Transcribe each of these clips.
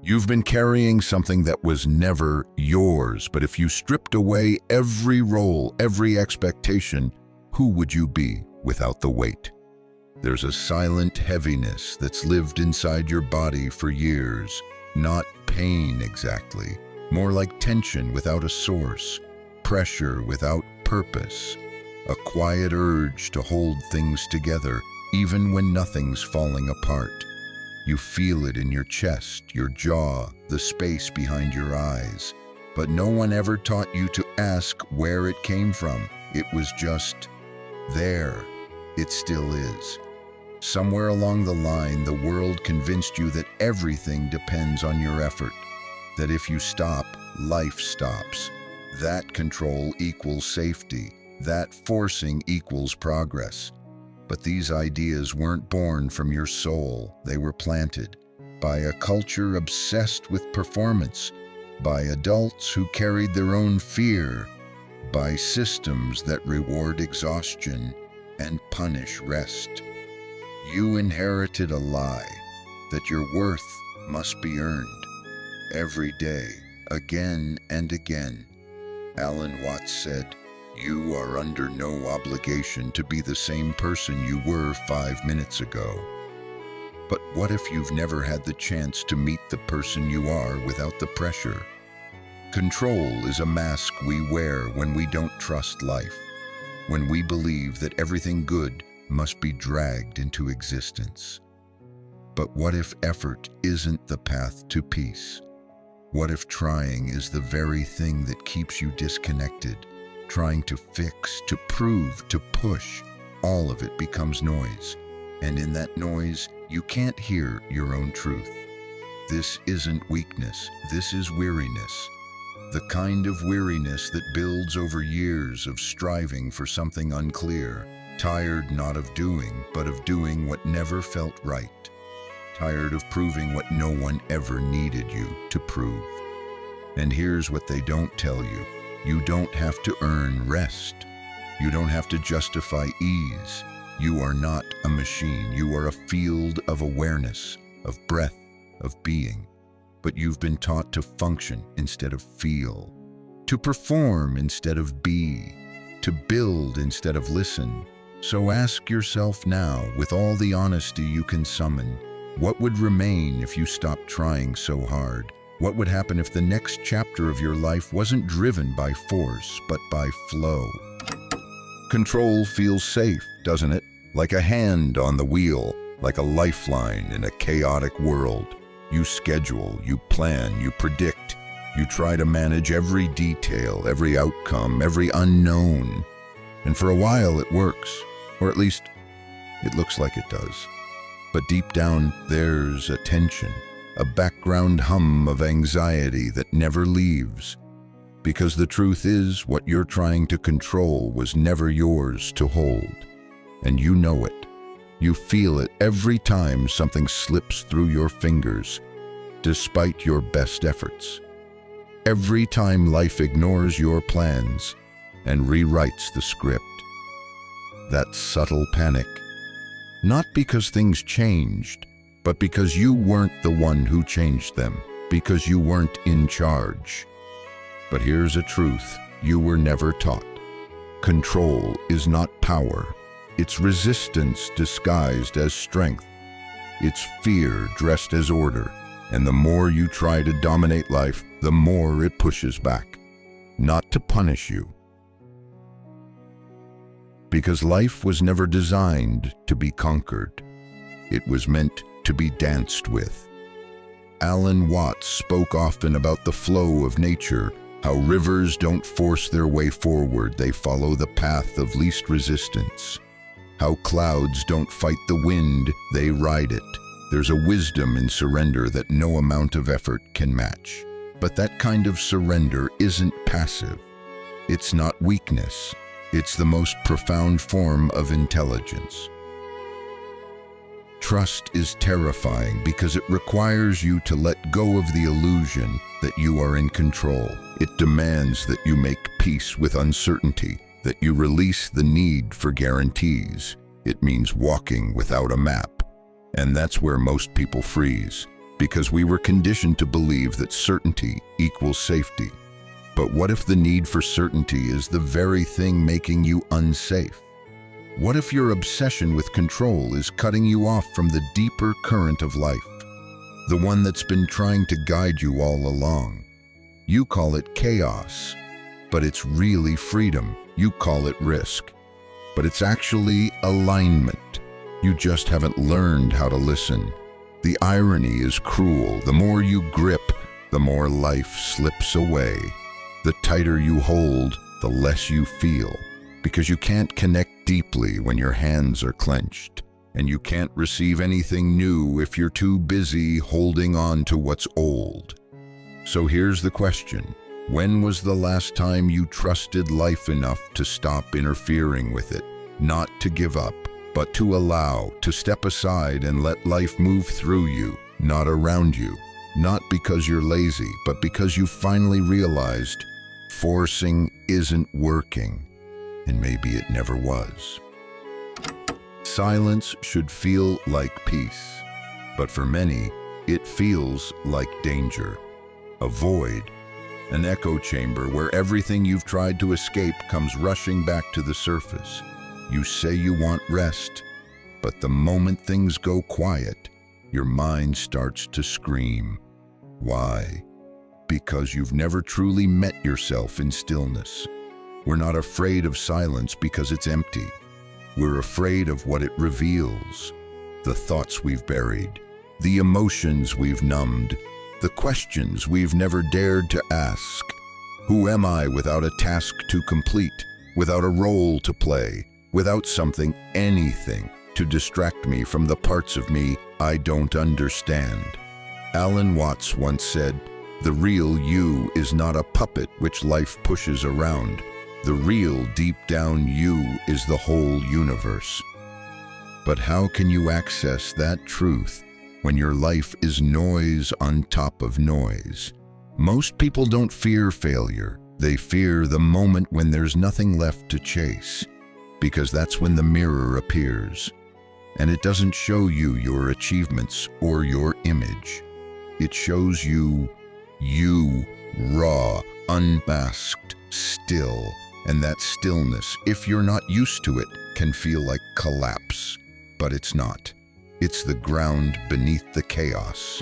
You've been carrying something that was never yours, but if you stripped away every role, every expectation, who would you be without the weight? There's a silent heaviness that's lived inside your body for years, not pain exactly, more like tension without a source, pressure without purpose, a quiet urge to hold things together even when nothing's falling apart. You feel it in your chest, your jaw, the space behind your eyes. But no one ever taught you to ask where it came from. It was just there. It still is. Somewhere along the line, the world convinced you that everything depends on your effort, that if you stop, life stops. That control equals safety. That forcing equals progress. But these ideas weren't born from your soul. They were planted by a culture obsessed with performance, by adults who carried their own fear, by systems that reward exhaustion and punish rest. You inherited a lie that your worth must be earned every day, again and again. Alan Watts said, "You are under no obligation to be the same person you were 5 minutes ago." But what if you've never had the chance to meet the person you are without the pressure? Control is a mask we wear when we don't trust life, when we believe that everything good must be dragged into existence. But what if effort isn't the path to peace? What if trying is the very thing that keeps you disconnected? Trying to fix, to prove, to push, all of it becomes noise. And in that noise, you can't hear your own truth. This isn't weakness, this is weariness. The kind of weariness that builds over years of striving for something unclear. Tired not of doing, but of doing what never felt right. Tired of proving what no one ever needed you to prove. And here's what they don't tell you. You don't have to earn rest. You don't have to justify ease. You are not a machine. You are a field of awareness, of breath, of being. But you've been taught to function instead of feel, to perform instead of be, to build instead of listen. So ask yourself now, with all the honesty you can summon, what would remain if you stopped trying so hard? What would happen if the next chapter of your life wasn't driven by force, but by flow? Control feels safe, doesn't it? Like a hand on the wheel, like a lifeline in a chaotic world. You schedule, you plan, you predict. You try to manage every detail, every outcome, every unknown. And for a while it works, or at least it looks like it does. But deep down, there's a tension. A background hum of anxiety that never leaves. Because the truth is, what you're trying to control was never yours to hold. And you know it. You feel it every time something slips through your fingers, despite your best efforts. Every time life ignores your plans and rewrites the script. That subtle panic. Not because things changed, but because you weren't the one who changed them, because you weren't in charge. But here's a truth you were never taught. Control is not power. It's resistance disguised as strength. It's fear dressed as order. And the more you try to dominate life, the more it pushes back. Not to punish you. Because life was never designed to be conquered. It was meant to be danced with. Alan Watts spoke often about the flow of nature, how rivers don't force their way forward, they follow the path of least resistance. How clouds don't fight the wind, they ride it. There's a wisdom in surrender that no amount of effort can match. But that kind of surrender isn't passive. It's not weakness. It's the most profound form of intelligence. Trust is terrifying because it requires you to let go of the illusion that you are in control. It demands that you make peace with uncertainty, that you release the need for guarantees. It means walking without a map. And that's where most people freeze. because we were conditioned to believe that certainty equals safety. But what if the need for certainty is the very thing making you unsafe? What if your obsession with control is cutting you off from the deeper current of life, the one that's been trying to guide you all along? You call it chaos, but it's really freedom. You call it risk, but it's actually alignment. You just haven't learned how to listen. The irony is cruel. The more you grip, the more life slips away. The tighter you hold, the less you feel, because you can't connect deeply when your hands are clenched, and you can't receive anything new if you're too busy holding on to what's old. So here's the question. When was the last time you trusted life enough to stop interfering with it? Not to give up, but to allow, to step aside and let life move through you, not around you. Not because you're lazy, but because you finally realized forcing isn't working, and maybe it never was. Silence should feel like peace, but for many, it feels like danger. A void, an echo chamber where everything you've tried to escape comes rushing back to the surface. You say you want rest, but the moment things go quiet, your mind starts to scream. Why? Because you've never truly met yourself in stillness. We're not afraid of silence because it's empty. We're afraid of what it reveals. The thoughts we've buried, the emotions we've numbed, the questions we've never dared to ask. Who am I without a task to complete, without a role to play, without something, anything, to distract me from the parts of me I don't understand? Alan Watts once said, "The real you is not a puppet which life pushes around. The real deep down you is the whole universe." But how can you access that truth when your life is noise on top of noise? Most people don't fear failure. They fear the moment when there's nothing left to chase, because that's when the mirror appears. And it doesn't show you your achievements or your image. It shows you, raw, unmasked, still. And that stillness, if you're not used to it, can feel like collapse. But it's not. It's the ground beneath the chaos.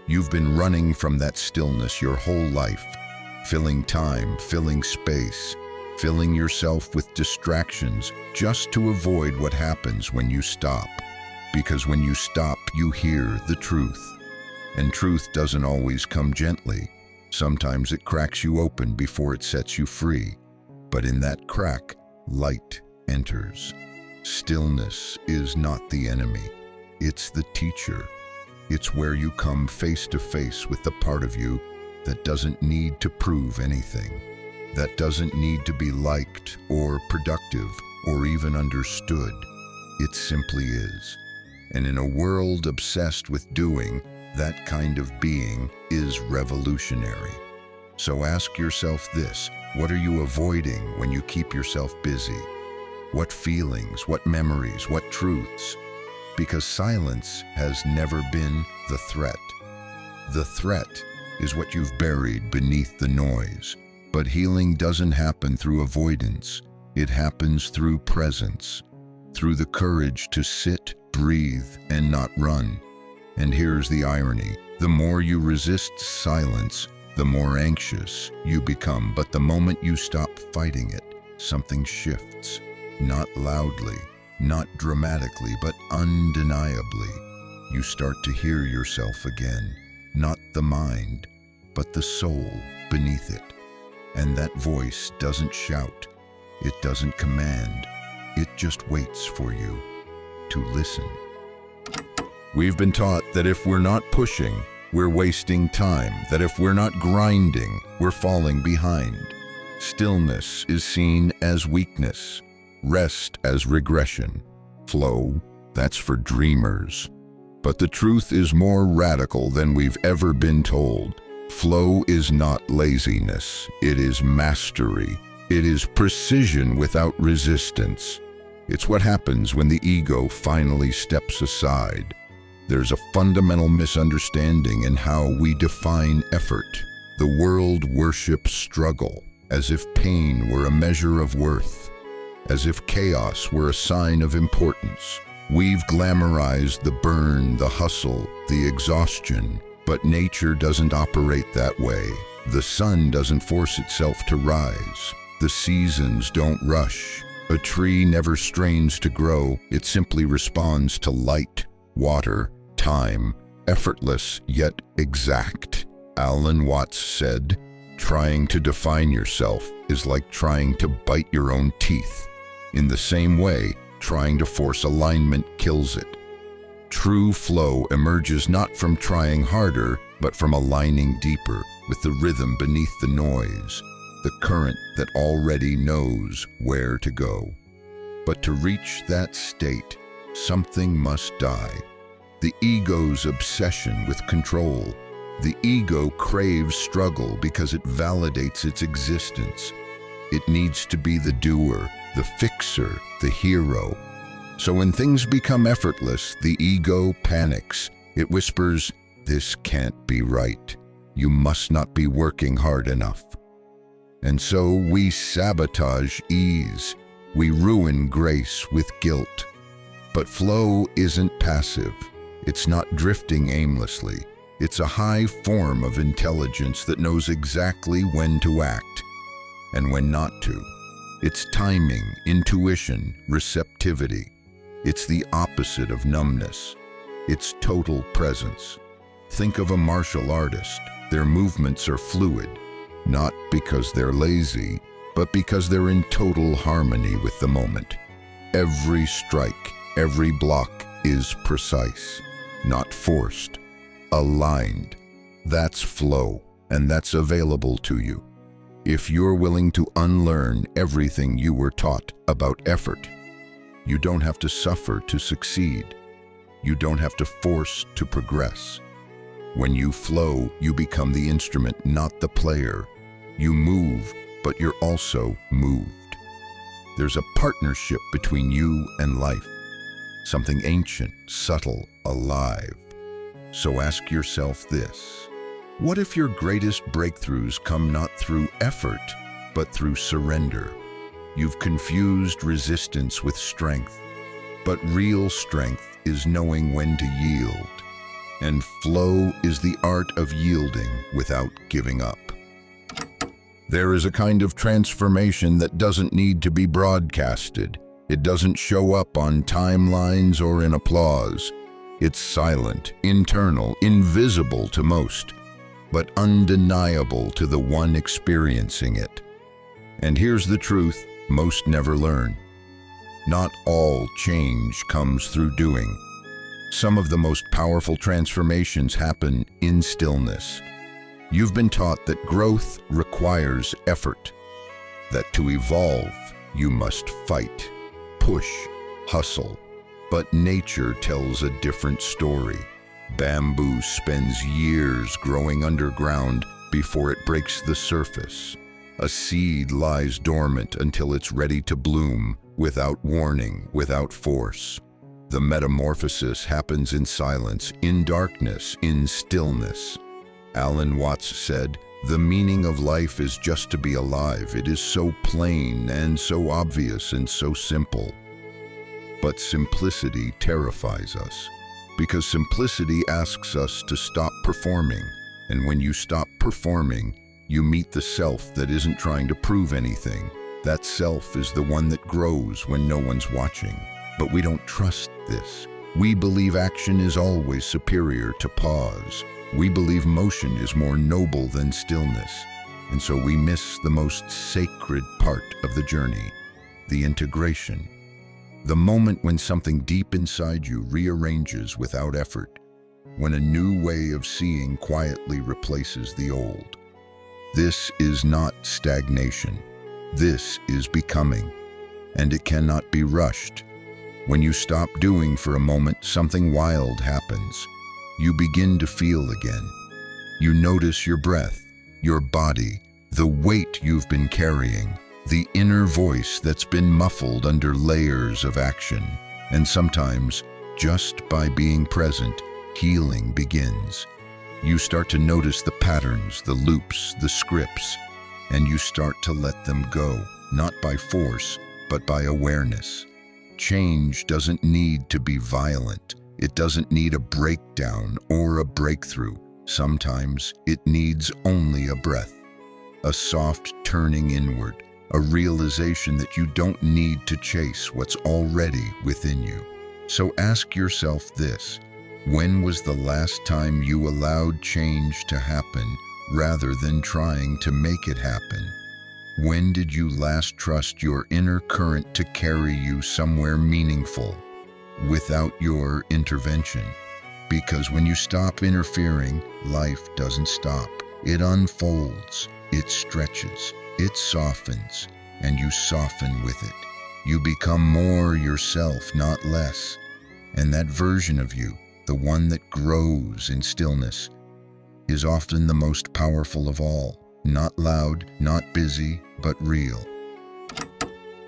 You've been running from that stillness your whole life, filling time, filling space, filling yourself with distractions just to avoid what happens when you stop. Because when you stop, you hear the truth. And truth doesn't always come gently. Sometimes it cracks you open before it sets you free. But in that crack, light enters. Stillness is not the enemy. It's the teacher. It's where you come face to face with the part of you that doesn't need to prove anything, that doesn't need to be liked or productive or even understood. It simply is. And in a world obsessed with doing, that kind of being is revolutionary. So ask yourself this: what are you avoiding when you keep yourself busy? What feelings, what memories, what truths? Because silence has never been the threat. The threat is what you've buried beneath the noise. But healing doesn't happen through avoidance. It happens through presence, through the courage to sit, breathe, and not run. And here's the irony. The more you resist silence, the more anxious you become. But the moment you stop fighting it, something shifts. Not loudly, not dramatically, but undeniably. You start to hear yourself again. Not the mind, but the soul beneath it. And that voice doesn't shout. It doesn't command. It just waits for you to listen. We've been taught that if we're not pushing, we're wasting time, that if we're not grinding, we're falling behind. Stillness is seen as weakness, rest as regression, flow, that's for dreamers. But the truth is more radical than we've ever been told. Flow is not laziness, it is mastery. It is precision without resistance. It's what happens when the ego finally steps aside. There's a fundamental misunderstanding in how we define effort. The world worships struggle, as if pain were a measure of worth, as if chaos were a sign of importance. We've glamorized the burn, the hustle, the exhaustion, but nature doesn't operate that way. The sun doesn't force itself to rise. The seasons don't rush. A tree never strains to grow. It simply responds to light, water, time, effortless yet exact. Alan Watts said, "Trying to define yourself is like trying to bite your own teeth. In the same way, trying to force alignment kills it." True flow emerges not from trying harder, but from aligning deeper with the rhythm beneath the noise, the current that already knows where to go. But to reach that state, something must die. The ego's obsession with control. The ego craves struggle because it validates its existence. It needs to be the doer, the fixer, the hero. So when things become effortless, the ego panics. It whispers, "This can't be right. You must not be working hard enough." And so we sabotage ease. We ruin grace with guilt. But flow isn't passive. It's not drifting aimlessly. It's a high form of intelligence that knows exactly when to act and when not to. It's timing, intuition, receptivity. It's the opposite of numbness. It's total presence. Think of a martial artist. Their movements are fluid, not because they're lazy, but because they're in total harmony with the moment. Every strike, every block is precise, not forced, aligned. That's flow, and that's available to you. If you're willing to unlearn everything you were taught about effort, you don't have to suffer to succeed. You don't have to force to progress. When you flow, you become the instrument, not the player. You move, but you're also moved. There's a partnership between you and life, something ancient, subtle, alive. So ask yourself this: what if your greatest breakthroughs come not through effort, but through surrender? You've confused resistance with strength, but real strength is knowing when to yield. And flow is the art of yielding without giving up. There is a kind of transformation that doesn't need to be broadcasted. It doesn't show up on timelines or in applause. It's silent, internal, invisible to most, but undeniable to the one experiencing it. And here's the truth most never learn. Not all change comes through doing. Some of the most powerful transformations happen in stillness. You've been taught that growth requires effort, that to evolve, you must fight, push, hustle. But nature tells a different story. Bamboo spends years growing underground before it breaks the surface. A seed lies dormant until it's ready to bloom, without warning, without force. The metamorphosis happens in silence, in darkness, in stillness. Alan Watts said, "The meaning of life is just to be alive. It is so plain and so obvious and so simple." But simplicity terrifies us, because simplicity asks us to stop performing. And when you stop performing, you meet the self that isn't trying to prove anything. That self is the one that grows when no one's watching. But we don't trust this. We believe action is always superior to pause. We believe motion is more noble than stillness. And so we miss the most sacred part of the journey, the integration. The moment when something deep inside you rearranges without effort, when a new way of seeing quietly replaces the old. This is not stagnation. This is becoming, and it cannot be rushed. When you stop doing for a moment, something wild happens. You begin to feel again. You notice your breath, your body, the weight you've been carrying, the inner voice that's been muffled under layers of action. And sometimes, just by being present, healing begins. You start to notice the patterns, the loops, the scripts, and you start to let them go, not by force, but by awareness. Change doesn't need to be violent. It doesn't need a breakdown or a breakthrough. Sometimes it needs only a breath, a soft turning inward, a realization that you don't need to chase what's already within you. So ask yourself this: when was the last time you allowed change to happen rather than trying to make it happen? When did you last trust your inner current to carry you somewhere meaningful without your intervention? Because when you stop interfering, life doesn't stop. It unfolds, it stretches, it softens, and you soften with it. You become more yourself, not less. And that version of you, the one that grows in stillness, is often the most powerful of all. Not loud, not busy, but real.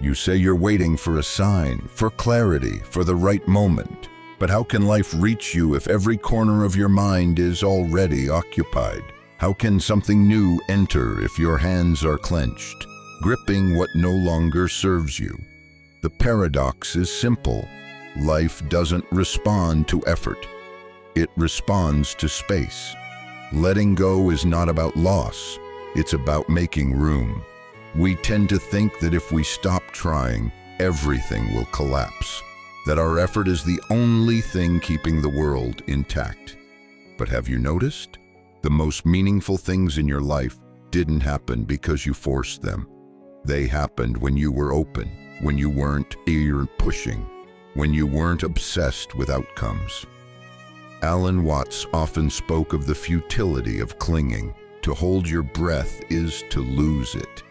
You say you're waiting for a sign, for clarity, for the right moment. But how can life reach you if every corner of your mind is already occupied? How can something new enter if your hands are clenched, gripping what no longer serves you? The paradox is simple. Life doesn't respond to effort. It responds to space. Letting go is not about loss. It's about making room. We tend to think that if we stop trying, everything will collapse, that our effort is the only thing keeping the world intact. But have you noticed? The most meaningful things in your life didn't happen because you forced them. They happened when you were open, when you weren't ear-pushing, when you weren't obsessed with outcomes. Alan Watts often spoke of the futility of clinging. To hold your breath is to lose it.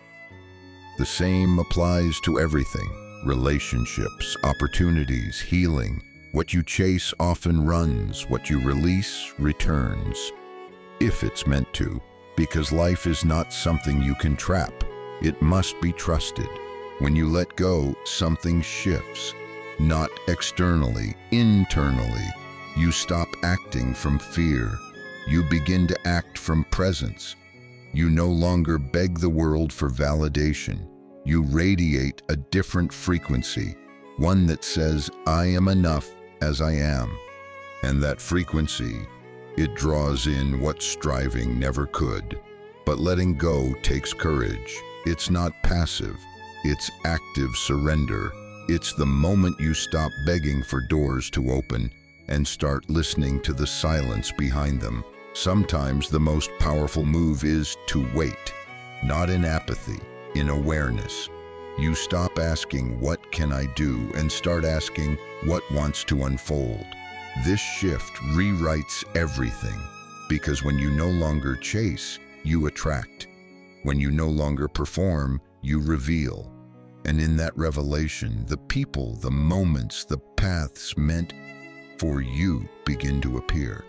The same applies to everything: relationships, opportunities, healing. What you chase often runs, what you release returns. If it's meant to, because life is not something you can trap. It must be trusted. When you let go, something shifts. Not externally, internally. You stop acting from fear. You begin to act from presence. You no longer beg the world for validation. You radiate a different frequency, one that says, I am enough as I am. And that frequency, it draws in what striving never could. But letting go takes courage. It's not passive. It's active surrender. It's the moment you stop begging for doors to open and start listening to the silence behind them. Sometimes the most powerful move is to wait, not in apathy, in awareness. You stop asking, what can I do, and start asking, what wants to unfold. This shift rewrites everything, because when you no longer chase, you attract. When you no longer perform, you reveal. And in that revelation, the people, the moments, the paths meant for you begin to appear.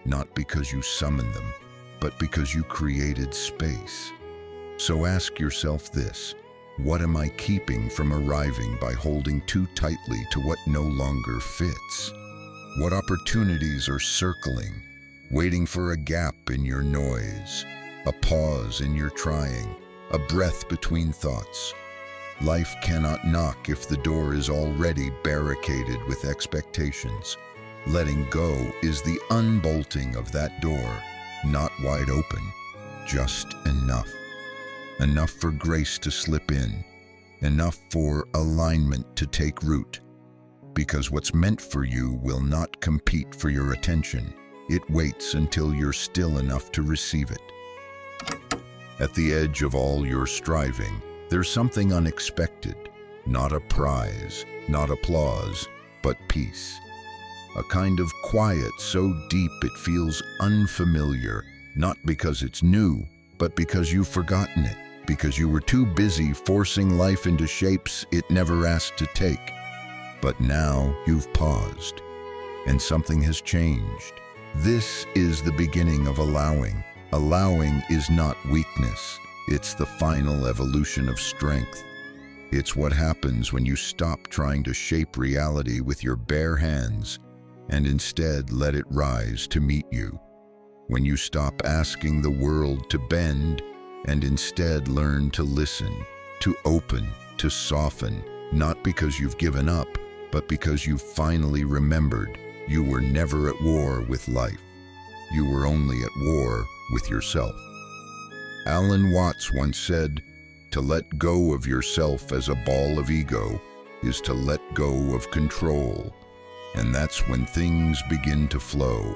Not because you summoned them, but because you created space. So ask yourself this: what am I keeping from arriving by holding too tightly to what no longer fits? What opportunities are circling, waiting for a gap in your noise, a pause in your trying, a breath between thoughts? Life cannot knock if the door is already barricaded with expectations. Letting go is the unbolting of that door, not wide open, just enough. Enough for grace to slip in, enough for alignment to take root. Because what's meant for you will not compete for your attention. It waits until you're still enough to receive it. At the edge of all your striving, there's something unexpected. Not a prize, not applause, but peace. A kind of quiet so deep it feels unfamiliar, not because it's new, but because you've forgotten it, because you were too busy forcing life into shapes it never asked to take. But now you've paused, and something has changed. This is the beginning of allowing. Allowing is not weakness. It's the final evolution of strength. It's what happens when you stop trying to shape reality with your bare hands and instead let it rise to meet you. When you stop asking the world to bend and instead learn to listen, to open, to soften, not because you've given up, but because you've finally remembered you were never at war with life. You were only at war with yourself. Alan Watts once said, "To let go of yourself as a ball of ego is to let go of control." And that's when things begin to flow.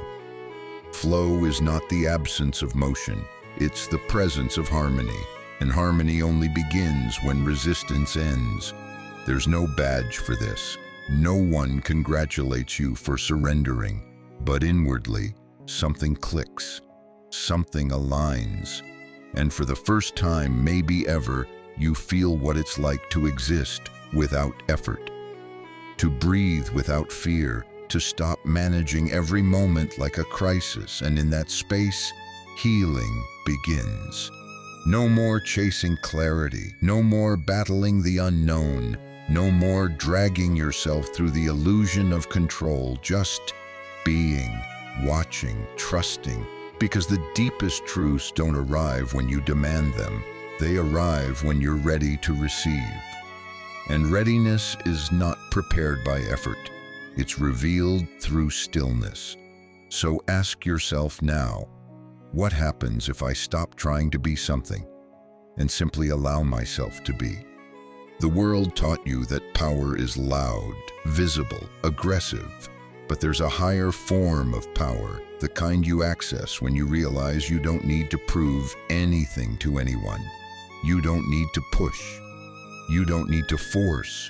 Flow is not the absence of motion, it's the presence of harmony. And harmony only begins when resistance ends. There's no badge for this. No one congratulates you for surrendering. But inwardly, something clicks, something aligns. And for the first time, maybe ever, you feel what it's like to exist without effort. To breathe without fear, to stop managing every moment like a crisis, and in that space, healing begins. No more chasing clarity, no more battling the unknown, no more dragging yourself through the illusion of control, just being, watching, trusting, because the deepest truths don't arrive when you demand them, they arrive when you're ready to receive. And readiness is not prepared by effort, it's revealed through stillness. So ask yourself now, what happens if I stop trying to be something and simply allow myself to be? The world taught you that power is loud, visible, aggressive, but there's a higher form of power, the kind you access when you realize you don't need to prove anything to anyone. You don't need to push. You don't need to force.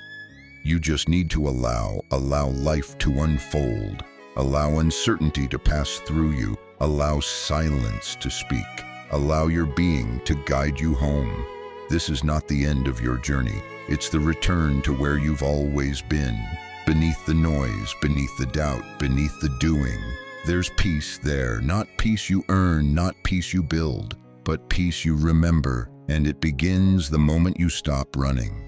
You just need to allow life to unfold, allow uncertainty to pass through you, allow silence to speak, allow your being to guide you home. This is not the end of your journey. It's the return to where you've always been. Beneath the noise, beneath the doubt, beneath the doing, there's peace there. Not peace you earn, not peace you build, but peace you remember. And it begins the moment you stop running.